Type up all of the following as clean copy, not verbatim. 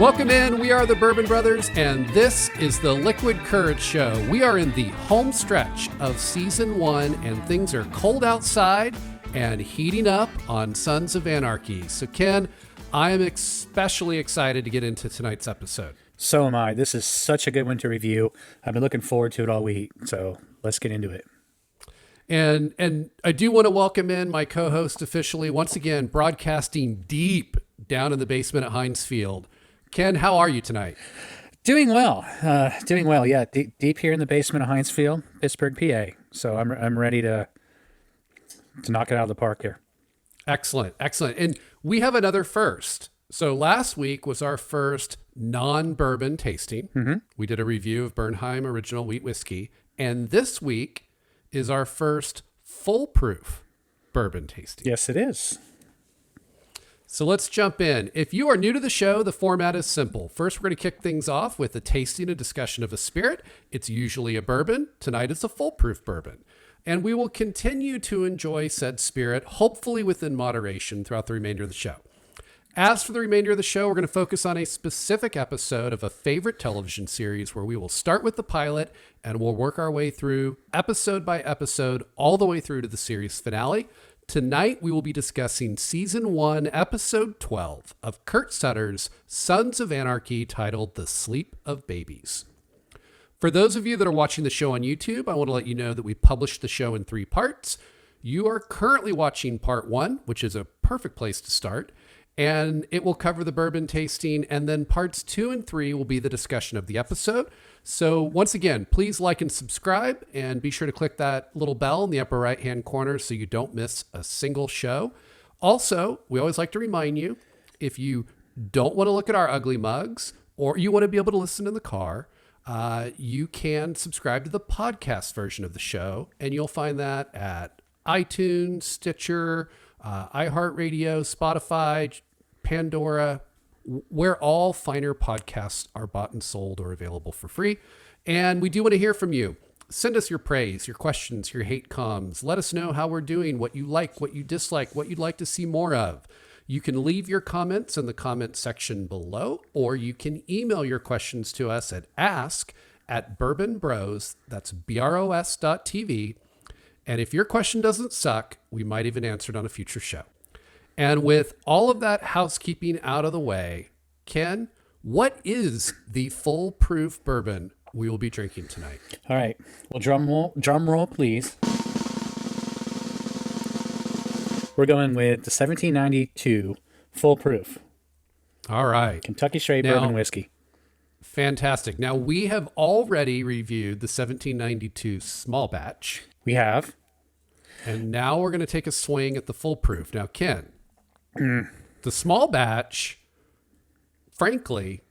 Welcome in. We are the Bourbon Brothers, and this is the Liquid Courage Show. We are in the home stretch of season 1, and things are cold outside and heating up on Sons of Anarchy. So, Ken, I am especially excited to get into tonight's episode. So am I. This is such a good one to review. I've been looking forward to it all week, so let's get into it. And I do want to welcome in my co-host officially, once again, broadcasting deep down in the basement at Heinz Field. Ken, how are you tonight? Doing well. Yeah, deep here in the basement of Heinz Field, Pittsburgh, PA. So I'm ready to knock it out of the park here. Excellent. And we have another first. So last week was our first non-bourbon tasting. Mm-hmm. We did a review of Bernheim Original Wheat Whiskey. And this week is our first full-proof bourbon tasting. Yes, it is. So let's jump in. If you are new to the show, the format is simple. First, we're going to kick things off with a tasting and discussion of a spirit. It's usually a bourbon. Tonight is a full-proof bourbon. And we will continue to enjoy said spirit, hopefully within moderation, throughout the remainder of the show. As for the remainder of the show, we're going to focus on a specific episode of a favorite television series where we will start with the pilot and we'll work our way through episode by episode all the way through to the series finale. Tonight, we will be discussing Season 1, Episode 12 of Kurt Sutter's Sons of Anarchy, titled The Sleep of Babies. For those of you that are watching the show on YouTube, I want to let you know that we published the show in 3 parts. You are currently watching Part 1, which is a perfect place to start, and it will cover the bourbon tasting, and then Parts 2 and 3 will be the discussion of the episode. So once again, please like and subscribe, and be sure to click that little bell in the upper right-hand corner so you don't miss a single show. Also, we always like to remind you, if you don't want to look at our ugly mugs, or you want to be able to listen in the car, you can subscribe to the podcast version of the show, and you'll find that at iTunes, Stitcher, iHeartRadio, Spotify, Pandora, where all finer podcasts are bought and sold or available for free. And we do want to hear from you. Send us your praise, your questions, your hate comms. Let us know how we're doing, what you like, what you dislike, what you'd like to see more of. You can leave your comments in the comment section below, or you can email your questions to us at ask@bourbonbros, that's BROS.TV. And if your question doesn't suck, we might even answer it on a future show. And with all of that housekeeping out of the way, Ken, what is the full-proof bourbon we will be drinking tonight? All right. Well, drum roll, please. We're going with the 1792 full proof. All right. Kentucky straight bourbon whiskey. Fantastic. Now, we have already reviewed the 1792 small batch. We have. And now we're going to take a swing at the full proof. Now, Ken, the small batch, frankly,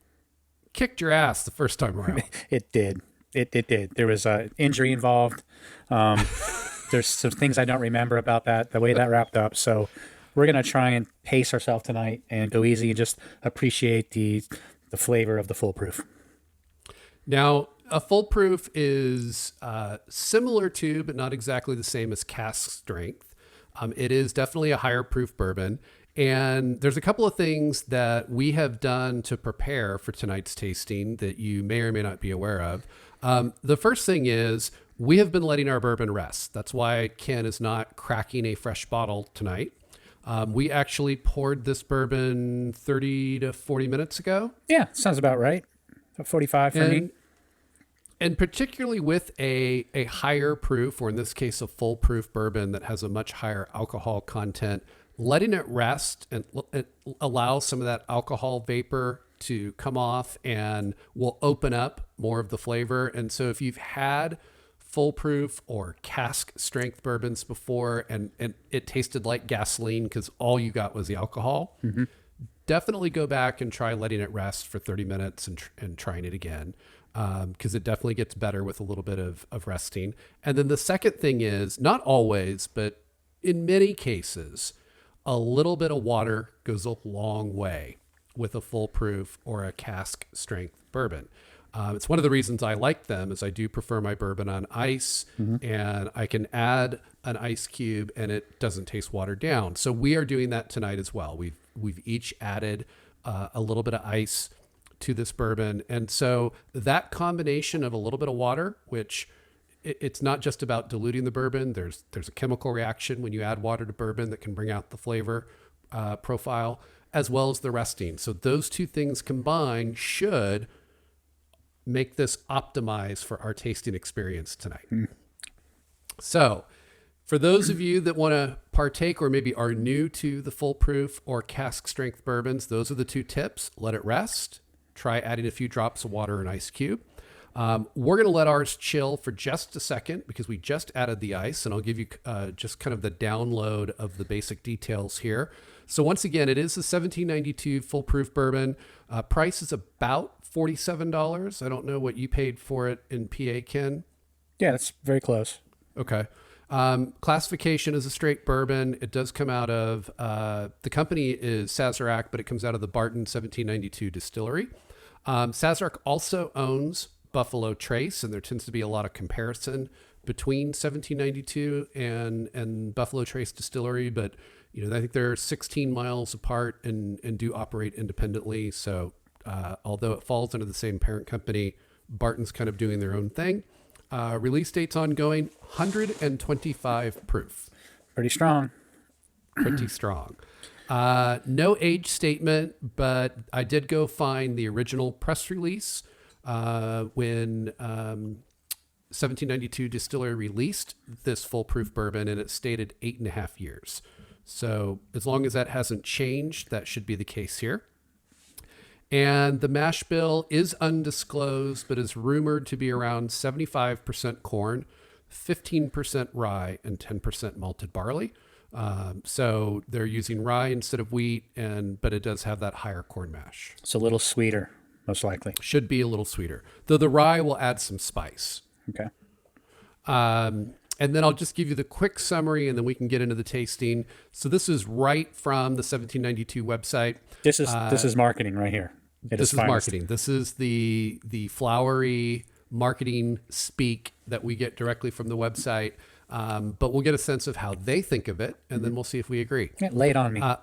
kicked your ass the first time around. It did. It did. There was an injury involved. There's some things I don't remember about that, the way that wrapped up. So we're going to try and pace ourselves tonight and go easy and just appreciate the flavor of the full proof. Now, a full proof is similar to, but not exactly the same as cask strength. It is definitely a higher proof bourbon. And there's a couple of things that we have done to prepare for tonight's tasting that you may or may not be aware of. The first thing is we have been letting our bourbon rest. That's why Ken is not cracking a fresh bottle tonight. We actually poured this bourbon 30 to 40 minutes ago. Yeah, sounds about right. 45 for me. And particularly with a higher proof, or in this case, a full proof bourbon that has a much higher alcohol content, letting it rest and it allows some of that alcohol vapor to come off and will open up more of the flavor. And so if you've had full proof or cask strength bourbons before and it tasted like gasoline because all you got was the alcohol, definitely go back and try letting it rest for 30 minutes and trying it again. Because it definitely gets better with a little bit of resting. And then the second thing is, not always, but in many cases, a little bit of water goes a long way with a full proof or a cask strength bourbon. It's one of the reasons I like them is I do prefer my bourbon on ice, and I can add an ice cube and it doesn't taste watered down. So we are doing that tonight as well. We've each added a little bit of ice to this bourbon. And so that combination of a little bit of water, which it's not just about diluting the bourbon. There's a chemical reaction when you add water to bourbon that can bring out the flavor profile, as well as the resting. So those two things combined should make this optimize for our tasting experience tonight. So for those of you that want to partake or maybe are new to the full proof or cask strength bourbons, those are the two tips. Let it rest. Try adding a few drops of water and ice cube. We're going to let ours chill for just a second because we just added the ice, and I'll give you just kind of the download of the basic details here. So once again, it is a 1792 full proof bourbon. Price is about $47. I don't know what you paid for it in PA, Ken. Yeah, that's very close. Okay. Classification is a straight bourbon. It does come out of, the company is Sazerac, but it comes out of the Barton 1792 distillery. Sazerac also owns Buffalo Trace, and there tends to be a lot of comparison between 1792 and Buffalo Trace Distillery, but I think they're 16 miles apart and do operate independently. So although it falls under the same parent company, Barton's kind of doing their own thing. Release date's ongoing, 125 proof. Pretty strong. Pretty strong. No age statement, but I did go find the original press release when 1792 Distillery released this full proof bourbon, and it stated 8.5 years. So as long as that hasn't changed, that should be the case here. And the mash bill is undisclosed, but is rumored to be around 75% corn, 15% rye, and 10% malted barley. So they're using rye instead of wheat, but it does have that higher corn mash. It's a little sweeter, most likely. Should be a little sweeter, though the rye will add some spice. Okay. And then I'll just give you the quick summary, and then we can get into the tasting. So this is right from the 1792 website. This is marketing right here. This is marketing. This is the flowery marketing speak that we get directly from the website. But we'll get a sense of how they think of it, and then we'll see if we agree. Yeah, lay it on me. I'm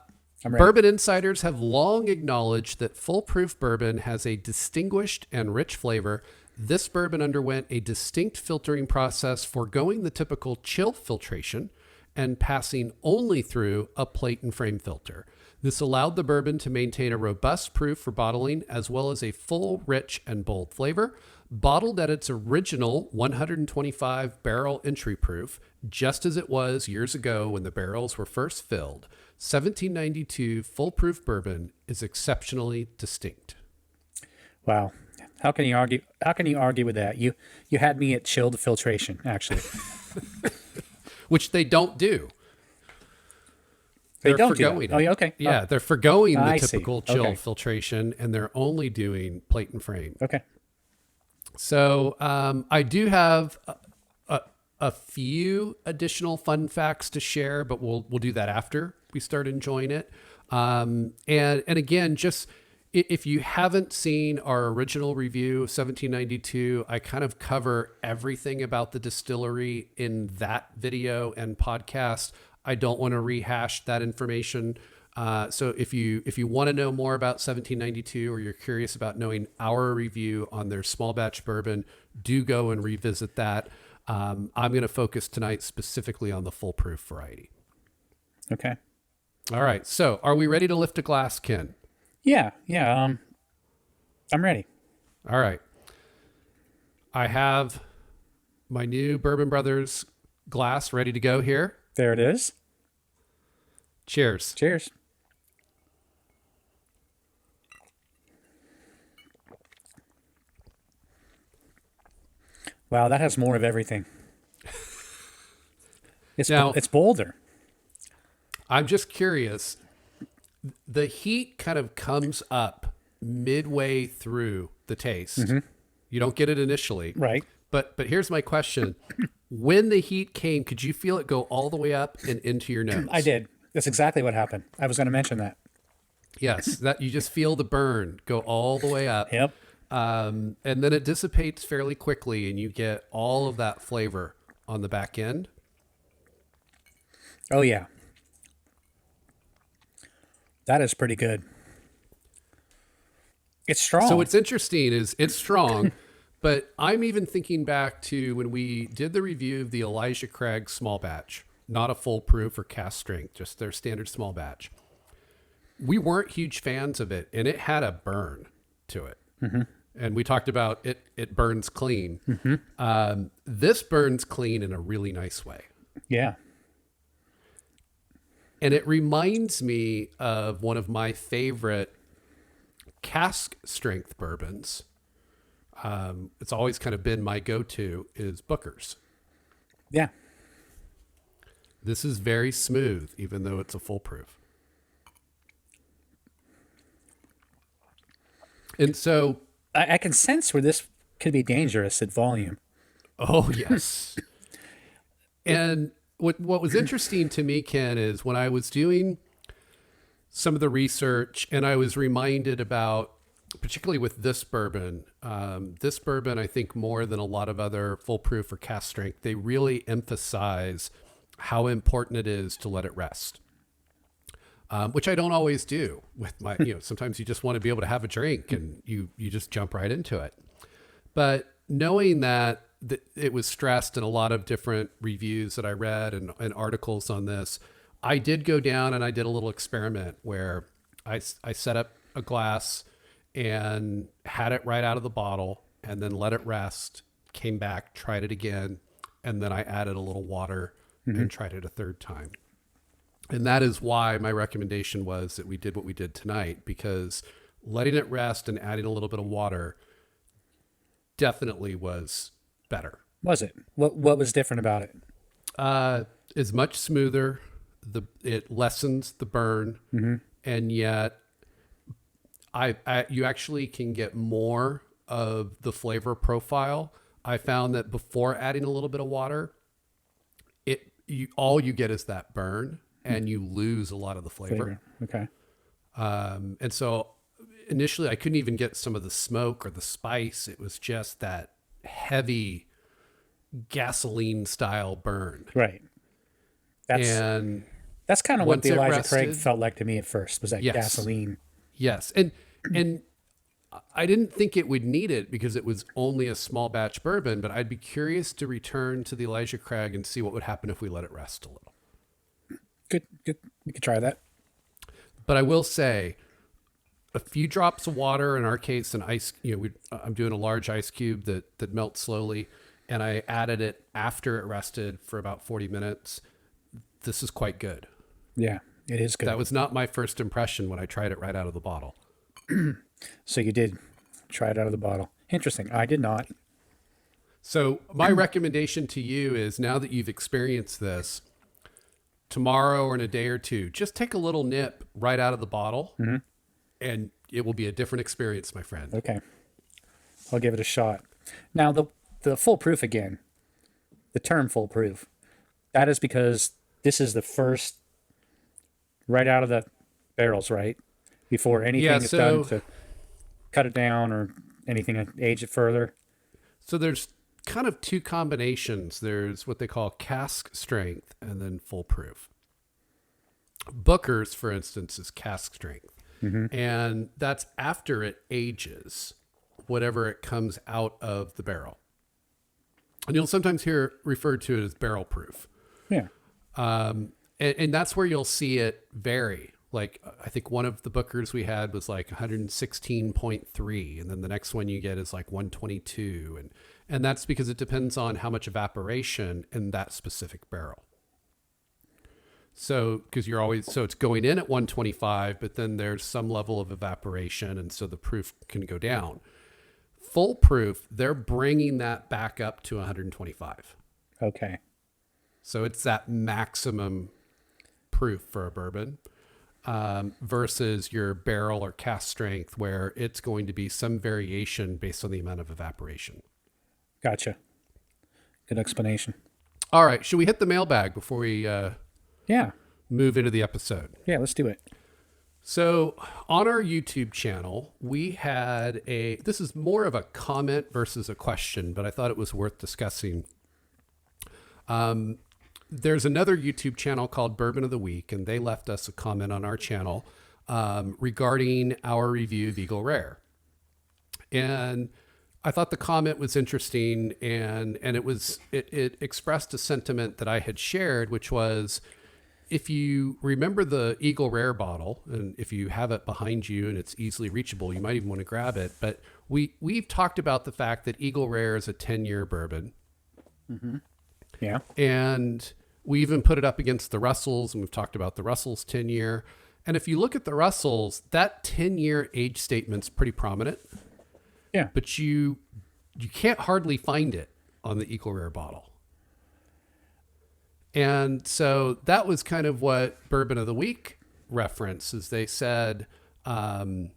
ready. Bourbon insiders have long acknowledged that full proof bourbon has a distinguished and rich flavor. This bourbon underwent a distinct filtering process, foregoing the typical chill filtration and passing only through a plate and frame filter. This allowed the bourbon to maintain a robust proof for bottling, as well as a full, rich, and bold flavor. Bottled at its original 125 barrel entry proof, just as it was years ago when the barrels were first filled, 1792 full proof bourbon is exceptionally distinct. Wow. How can you argue? How can you argue with that? You had me at chilled filtration, actually. Which they don't do. They They're don't do forgoing that. Oh, yeah, okay. Yeah, they're forgoing the I see. typical chill Okay. filtration, and they're only doing plate and frame. Okay. So I do have a few additional fun facts to share, but we'll do that after we start enjoying it. And again, just if you haven't seen our original review of 1792, I kind of cover everything about the distillery in that video and podcast. I don't want to rehash that information. So if you want to know more about 1792, or you're curious about knowing our review on their small batch bourbon, do go and revisit that. I'm going to focus tonight specifically on the full proof variety. Okay. All right. So are we ready to lift a glass, Ken? Yeah. I'm ready. All right. I have my new Bourbon Brothers glass ready to go here. There it is. Cheers. Cheers. Wow, that has more of everything. It's bolder. I'm just curious. The heat kind of comes up midway through the taste. Mm-hmm. You don't get it initially. Right. But here's my question. When the heat came, could you feel it go all the way up and into your nose? I did. That's exactly what happened. I was going to mention that. Yes, that you just feel the burn go all the way up. Yep. And then it dissipates fairly quickly, and you get all of that flavor on the back end. Oh, yeah. That is pretty good. It's strong. So what's interesting is it's strong, but I'm even thinking back to when we did the review of the Elijah Craig small batch, not a full proof or cast strength, just their standard small batch. We weren't huge fans of it, and it had a burn to it. Mm-hmm. And we talked about it burns clean. Mm-hmm. This burns clean in a really nice way. Yeah. And it reminds me of one of my favorite cask strength bourbons. It's always kind of been my go-to is Booker's. Yeah. This is very smooth, even though it's a full proof. And so I can sense where this could be dangerous at volume. oh yes. And what was interesting to me, Ken, is when I was doing some of the research and I was reminded about, particularly with this bourbon, I think more than a lot of other full proof or cast strength, they really emphasize how important it is to let it rest. Which I don't always do with my, sometimes you just want to be able to have a drink and you just jump right into it. But knowing that it was stressed in a lot of different reviews that I read and articles on this, I did go down and I did a little experiment where I set up a glass and had it right out of the bottle and then let it rest, came back, tried it again, and then I added a little water and tried it a third time. And that is why my recommendation was that we did what we did tonight, because letting it rest and adding a little bit of water definitely was better. Was it? What was different about it? It's much smoother. It lessens the burn, and yet you actually can get more of the flavor profile. I found that before adding a little bit of water, all you get is that burn. And you lose a lot of the flavor. Okay. And so initially I couldn't even get some of the smoke or the spice. It was just that heavy gasoline style burn. Right. That's kind of what the Elijah Craig felt like to me at first, was that gasoline. Yes. And I didn't think it would need it because it was only a small batch bourbon, but I'd be curious to return to the Elijah Craig and see what would happen if we let it rest a little. Good. We could try that. But I will say, a few drops of water, in our case, an ice. I'm doing a large ice cube that melts slowly, and I added it after it rested for about 40 minutes. This is quite good. Yeah, it is good. That was not my first impression when I tried it right out of the bottle. So you did try it out of the bottle. Interesting. I did not. So my recommendation to you is, now that you've experienced this, tomorrow or in a day or two, just take a little nip right out of the bottle and it will be a different experience, my friend. Okay. I'll give it a shot. Now, the full proof again, the term full proof, that is because this is the first right out of the barrels, right? Before anything is done to cut it down or anything to age it further. So there's kind of two combinations. There's what they call cask strength and then full proof. Booker's, for instance, is cask strength. And that's after it ages, whatever it comes out of the barrel. And you'll sometimes hear referred to it as barrel proof. Yeah. And that's where you'll see it vary. Like, I think one of the Bookers we had was like 116.3, and then the next one you get is like 122, and that's because it depends on how much evaporation in that specific barrel. So, because it's going in at 125, but then there's some level of evaporation, and so the proof can go down. Full proof, they're bringing that back up to 125. Okay. So it's that maximum proof for a bourbon. Versus your barrel or cask strength, where it's going to be some variation based on the amount of evaporation. Gotcha. Good explanation. All right. Should we hit the mailbag before we move into the episode? Yeah, let's do it. So on our YouTube channel, we had this is more of a comment versus a question, but I thought it was worth discussing. There's another YouTube channel called Bourbon of the Week, and they left us a comment on our channel regarding our review of Eagle Rare. And I thought the comment was interesting, and it expressed a sentiment that I had shared, which was, if you remember the Eagle Rare bottle, and if you have it behind you and it's easily reachable, you might even want to grab it. But we've talked about the fact that Eagle Rare is a 10-year bourbon. Mm-hmm. Yeah. And we even put it up against the Russells, and we've talked about the Russells 10-year. And if you look at the Russells, that 10-year age statement's pretty prominent. Yeah. But you can't hardly find it on the Eagle Rare bottle. And so that was kind of what Bourbon of the Week referenced, is they said the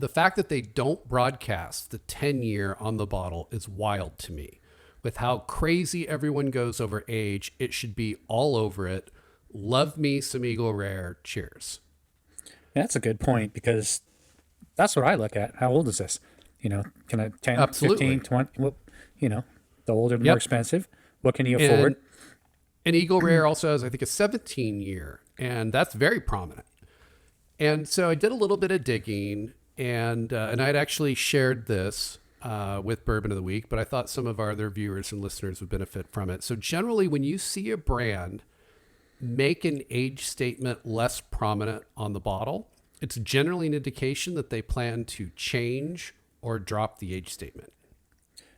fact that they don't broadcast the 10-year on the bottle is wild to me. With how crazy everyone goes over age, it should be all over it. Love me some Eagle Rare. Cheers. Yeah, that's a good point, because that's what I look at. How old is this? Can I 10, Absolutely. 15, 20? Well, the older, the Yep. more expensive. What can you afford? And Eagle Rare also has, I think, a 17-year, and that's very prominent. And so I did a little bit of digging, and I'd actually shared this with Bourbon of the Week, but I thought some of our other viewers and listeners would benefit from it. So generally, when you see a brand make an age statement less prominent on the bottle, it's generally an indication that they plan to change or drop the age statement.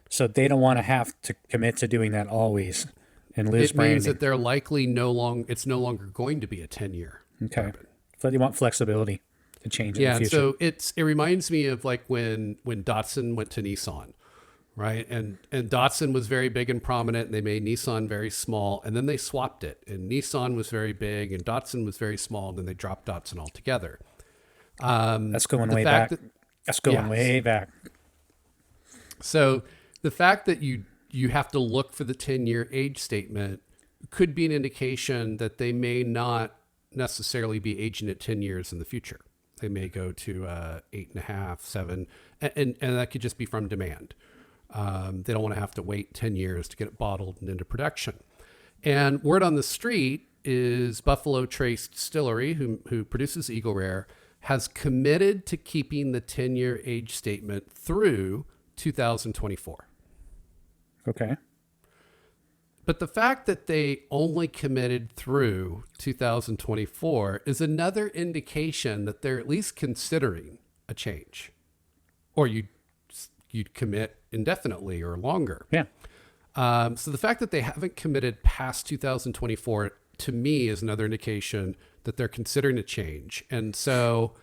So they don't want to have to commit to doing that always and lose It branding. means that they're likely it's no longer going to be a 10-year. Okay. bourbon. So they want flexibility to change in the Yeah, future. so it reminds me of like when Datsun went to Nissan, right? And Datsun was very big and prominent, and they made Nissan very small, and then they swapped it, and Nissan was very big and Datsun was very small, and then they dropped Datsun altogether. That's going the way fact back. that- That's going yeah. way back. So the fact that you have to look for the 10-year age statement could be an indication that they may not necessarily be aging at 10 years in the future. They may go to 8.5, 7, and that could just be from demand. They don't want to have to wait 10 years to get it bottled and into production. And word on the street is Buffalo Trace Distillery, who produces Eagle Rare, has committed to keeping the 10-year age statement through 2024. Okay. But the fact that they only committed through 2024 is another indication that they're at least considering a change, or you'd commit indefinitely or longer. Yeah. So the fact that they haven't committed past 2024, to me, is another indication that they're considering a change. And so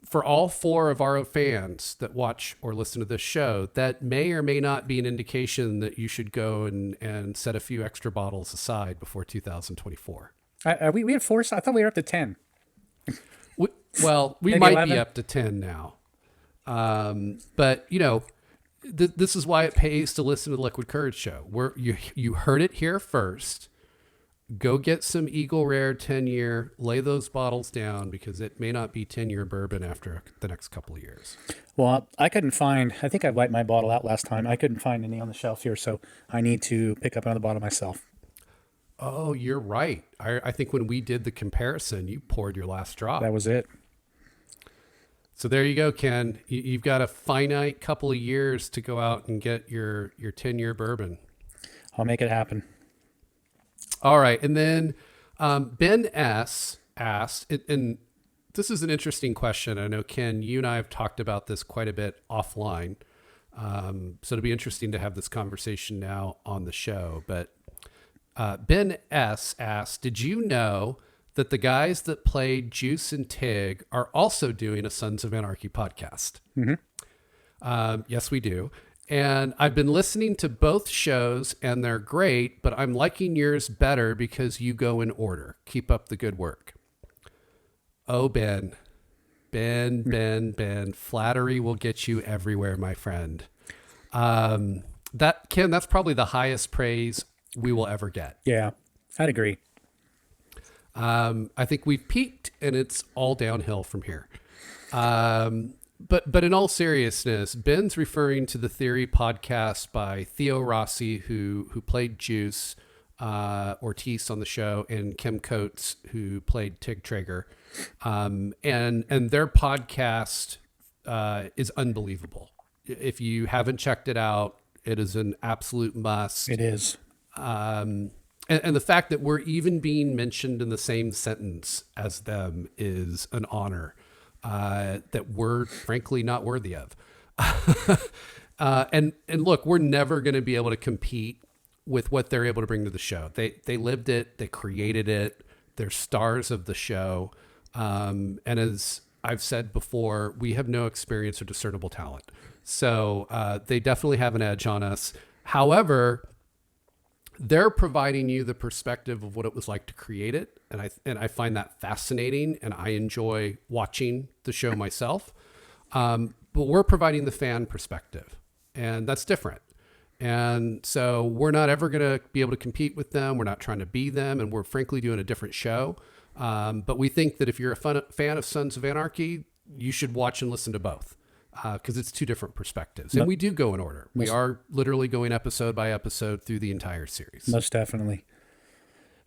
for all 4 of our fans that watch or listen to this show, that may or may not be an indication that you should go and set a few extra bottles aside before 2024. We had 4. I thought we were up to 10. We Maybe might 11? be up to 10 now. But, this is why it pays to listen to the Liquid Courage Show. You heard it here first. Go get some Eagle Rare 10-year, lay those bottles down, because it may not be 10-year bourbon after the next couple of years. Well, I couldn't find, I think I wiped my bottle out last time. I couldn't find any on the shelf here, so I need to pick up another bottle myself. Oh, you're right. I think when we did the comparison, you poured your last drop. That was it. So there you go, Ken. You've got a finite couple of years to go out and get your 10-year bourbon. I'll make it happen. All right. And then Ben S. asked, and this is an interesting question. I know, Ken, you and I have talked about this quite a bit offline. So it'll be interesting to have this conversation now on the show. But Ben S. asked, did you know that the guys that played Juice and Tig are also doing a Sons of Anarchy podcast? Mm-hmm. Yes, we do. And I've been listening to both shows, and they're great, but I'm liking yours better because you go in order. Keep up the good work. Oh, Ben. Flattery will get you everywhere, my friend. Ken, that's probably the highest praise we will ever get. Yeah, I'd agree. I think we've peaked, and it's all downhill from here. But in all seriousness, Ben's referring to the Theory podcast by Theo Rossi, who played Juice, Ortiz on the show, and Kim Coates, who played Tig Traeger. And their podcast is unbelievable. If you haven't checked it out, it is an absolute must. It is. And the fact that we're even being mentioned in the same sentence as them is an honor that we're frankly not worthy of. And look, we're never going to be able to compete with what they're able to bring to the show. They lived it, they created it, they're stars of the show. And as I've said before, we have no experience or discernible talent. So they definitely have an edge on us. However, they're providing you the perspective of what it was like to create it. And I find that fascinating, and I enjoy watching the show myself. But we're providing the fan perspective, and that's different. And so we're not ever going to be able to compete with them. We're not trying to be them, and we're frankly doing a different show. But we think that if you're a fan of Sons of Anarchy, you should watch and listen to both. Because it's two different perspectives. And we do go in order. We are literally going episode by episode through the entire series. Most definitely.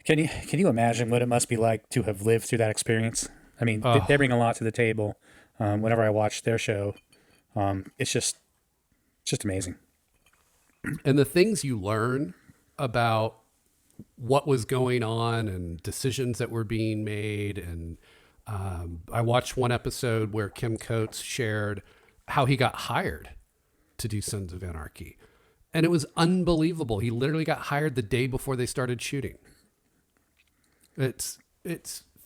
Can you imagine what it must be like to have lived through that experience? I mean, they bring a lot to the table. Whenever I watch their show, it's just amazing. And the things you learn about what was going on and decisions that were being made. And I watched one episode where Kim Coates shared how he got hired to do Sons of Anarchy. And it was unbelievable. He literally got hired the day before they started shooting. It's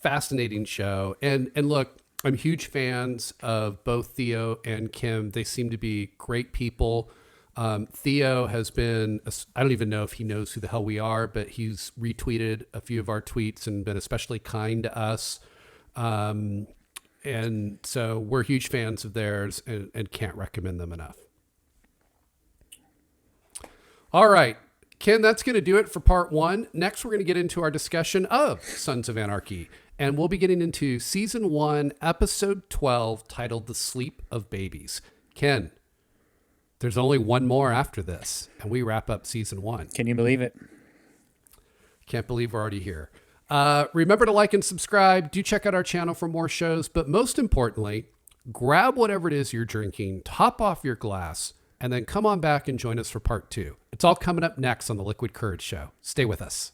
fascinating show. And look, I'm huge fans of both Theo and Kim. They seem to be great people. Theo has been, I don't even know if he knows who the hell we are, but he's retweeted a few of our tweets and been especially kind to us. And so we're huge fans of theirs and can't recommend them enough. All right, Ken, that's going to do it for part one. Next, we're going to get into our discussion of Sons of Anarchy. And we'll be getting into season 1, episode 12, titled The Sleep of Babies. Ken, there's only one more after this, and we wrap up season 1. Can you believe it? Can't believe we're already here. Remember to like and subscribe. Do check out our channel for more shows. But most importantly, grab whatever it is you're drinking, top off your glass, and then come on back and join us for part 2. It's all coming up next on the Liquid Courage Show. Stay with us.